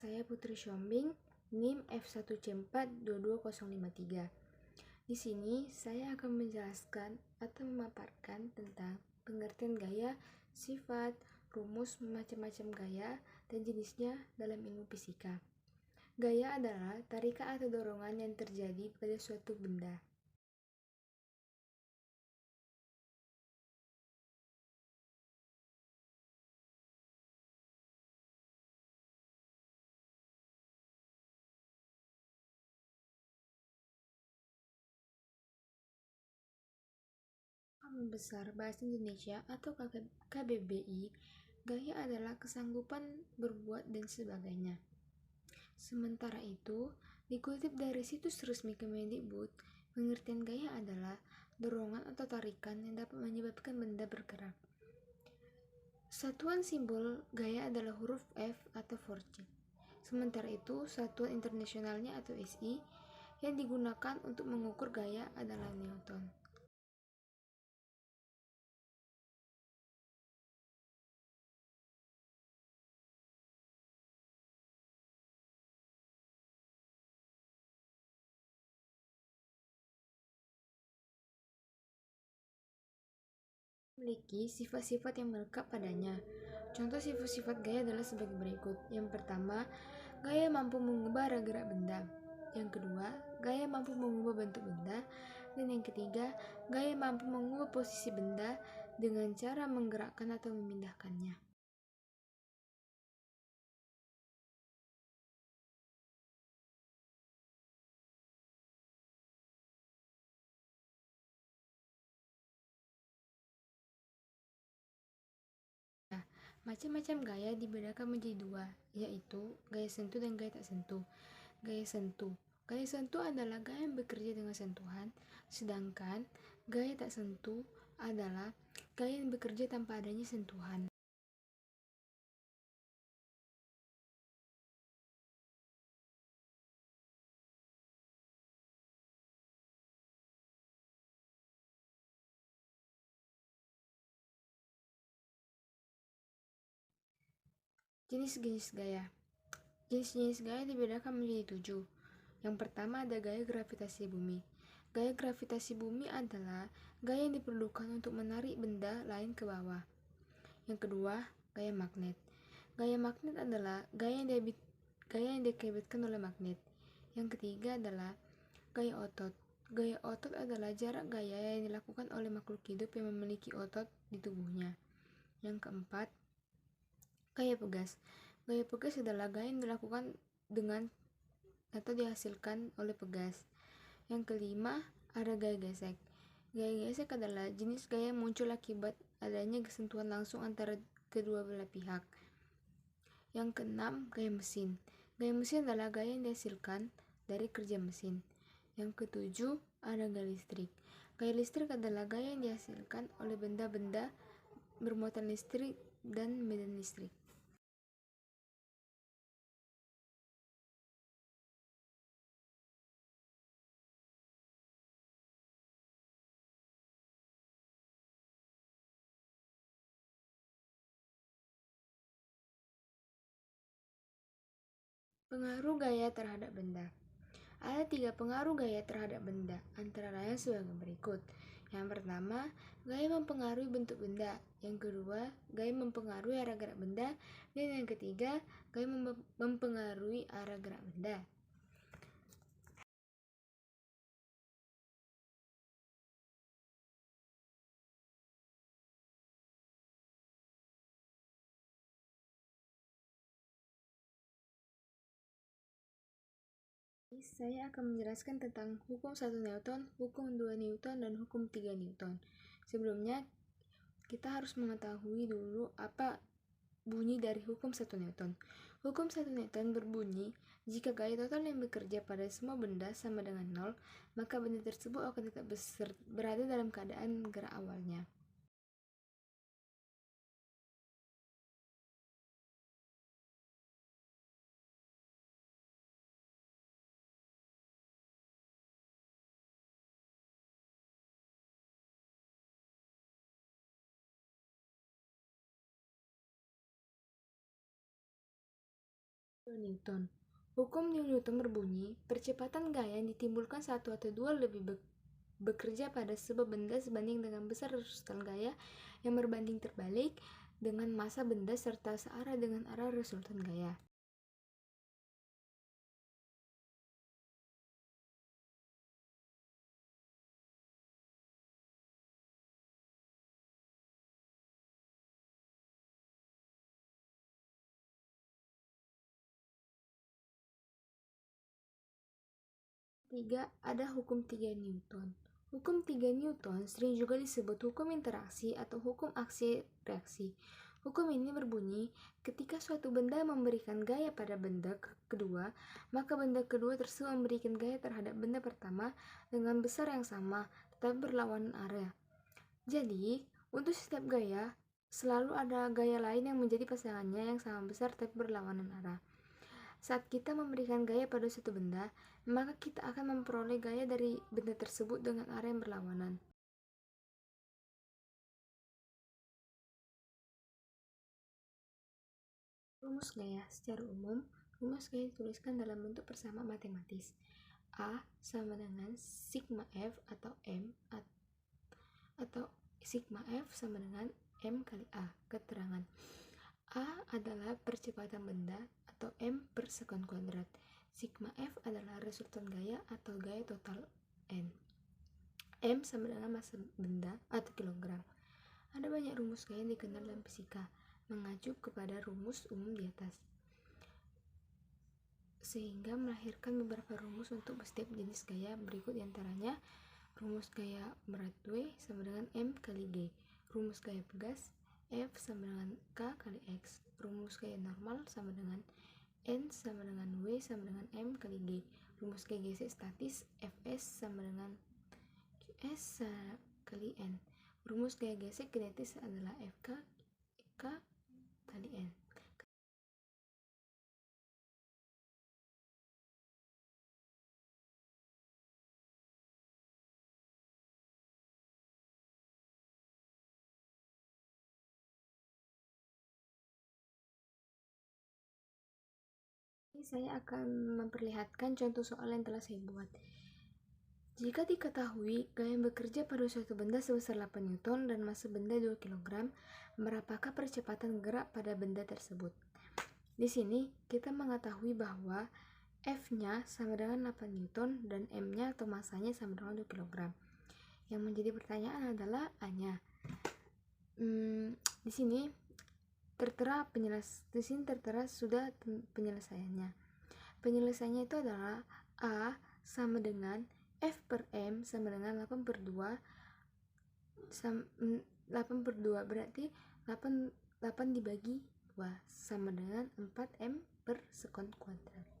Saya Putri Syombing, NIM F1C42253. Di sini saya akan menjelaskan atau memaparkan tentang pengertian gaya, sifat, rumus macam-macam gaya, dan jenisnya dalam ilmu fisika. Gaya adalah tarikan atau dorongan yang terjadi pada suatu benda. Kamus Besar Bahasa Indonesia atau KBBI, gaya adalah kesanggupan berbuat dan sebagainya. Sementara itu, dikutip dari situs resmi Kemendikbud, pengertian gaya adalah dorongan atau tarikan yang dapat menyebabkan benda bergerak. Satuan simbol gaya adalah huruf F atau force. Sementara itu, satuan internasionalnya atau SI yang digunakan untuk mengukur gaya adalah Newton. Memiliki sifat-sifat yang melekat padanya. Contoh sifat-sifat gaya adalah sebagai berikut. Yang pertama, gaya mampu mengubah arah gerak benda. Yang kedua, gaya mampu mengubah bentuk benda. Dan yang ketiga, gaya mampu mengubah posisi benda dengan cara menggerakkan atau memindahkannya. Macam-macam gaya dibedakan menjadi dua, yaitu gaya sentuh dan gaya tak sentuh. Gaya sentuh. Gaya sentuh adalah gaya yang bekerja dengan sentuhan, sedangkan gaya tak sentuh adalah gaya yang bekerja tanpa adanya sentuhan. Jenis-jenis gaya. Jenis-jenis gaya dibedakan menjadi 7. Yang pertama ada gaya gravitasi bumi. Gaya gravitasi bumi adalah gaya yang diperlukan untuk menarik benda lain ke bawah. Yang kedua, gaya magnet. Gaya magnet adalah gaya yang dikebetkan oleh magnet. Yang ketiga adalah gaya otot. Gaya otot adalah jarak gaya yang dilakukan oleh makhluk hidup yang memiliki otot di tubuhnya. Yang keempat, gaya pegas. Gaya pegas adalah gaya yang dilakukan dengan atau dihasilkan oleh pegas. Yang kelima, ada gaya gesek. Gaya gesek adalah jenis gaya yang muncul akibat adanya sentuhan langsung antara kedua belah pihak. Yang keenam, gaya mesin. Gaya mesin adalah gaya yang dihasilkan dari kerja mesin. Yang ketujuh, ada gaya listrik. Gaya listrik adalah gaya yang dihasilkan oleh benda-benda bermuatan listrik dan medan listrik. Pengaruh gaya terhadap benda. Ada 3 pengaruh gaya terhadap benda, antara lain sebagai berikut. Yang pertama, gaya mempengaruhi bentuk benda. Yang kedua, gaya mempengaruhi arah gerak benda. Dan yang ketiga, gaya mempengaruhi arah gerak benda. Saya akan menjelaskan tentang hukum 1 Newton, hukum 2 Newton, dan hukum 3 Newton. Sebelumnya, kita harus mengetahui dulu apa bunyi dari hukum 1 Newton. Hukum 1 Newton berbunyi, jika gaya total yang bekerja pada semua benda sama dengan 0, maka benda tersebut akan tetap berada dalam keadaan gerak awalnya. Newton. Hukum Newton berbunyi, percepatan gaya yang ditimbulkan satu atau dua lebih bekerja pada sebuah benda sebanding dengan besar resultan gaya yang berbanding terbalik dengan massa benda serta searah dengan arah resultan gaya. Tiga, ada hukum 3 Newton. Hukum 3 Newton sering juga disebut hukum interaksi atau hukum aksi-reaksi. Hukum ini berbunyi, ketika suatu benda memberikan gaya pada benda kedua, maka benda kedua tersebut memberikan gaya terhadap benda pertama dengan besar yang sama, tetapi berlawanan arah. Jadi, untuk setiap gaya, selalu ada gaya lain yang menjadi pasangannya yang sama besar tapi berlawanan arah. Saat kita memberikan gaya pada suatu benda, maka kita akan memperoleh gaya dari benda tersebut dengan arah yang berlawanan. Rumus gaya. Secara umum, rumus gaya dituliskan dalam bentuk persamaan matematis. A sama dengan sigma F atau M atau sigma F sama dengan M kali A. Keterangan. A adalah percepatan benda atau M per sekon kuadrat. Sigma F adalah resultan gaya atau gaya total N. M sama dengan massa benda atau kilogram. Ada banyak rumus gaya yang dikenal dalam fisika, mengacu kepada rumus umum di atas, sehingga melahirkan beberapa rumus untuk setiap jenis gaya. Berikut diantaranya: rumus gaya berat W sama dengan M kali G, rumus gaya pegas F sama dengan K kali X, rumus gaya normal sama dengan N sama dengan W sama dengan M kali G, rumus gaya gesek statis Fs sama dengan Qs kali N, rumus gaya gesek kinetis adalah Fk K kali N. Ini saya akan memperlihatkan contoh soal yang telah saya buat. Jika diketahui gaya yang bekerja pada suatu benda sebesar 8 Newton dan massa benda 2 kg, berapakah percepatan gerak pada benda tersebut? Di sini kita mengetahui bahwa F-nya sama dengan 8 Newton dan M-nya atau massanya sama dengan 2 kg. Yang menjadi pertanyaan adalah A-nya. Di sini tertera sudah penyelesaiannya. Penyelesaiannya itu adalah A sama dengan F per M sama dengan 8 per 2 berarti 8 dibagi 2 sama dengan 4 M per sekon kuadrat.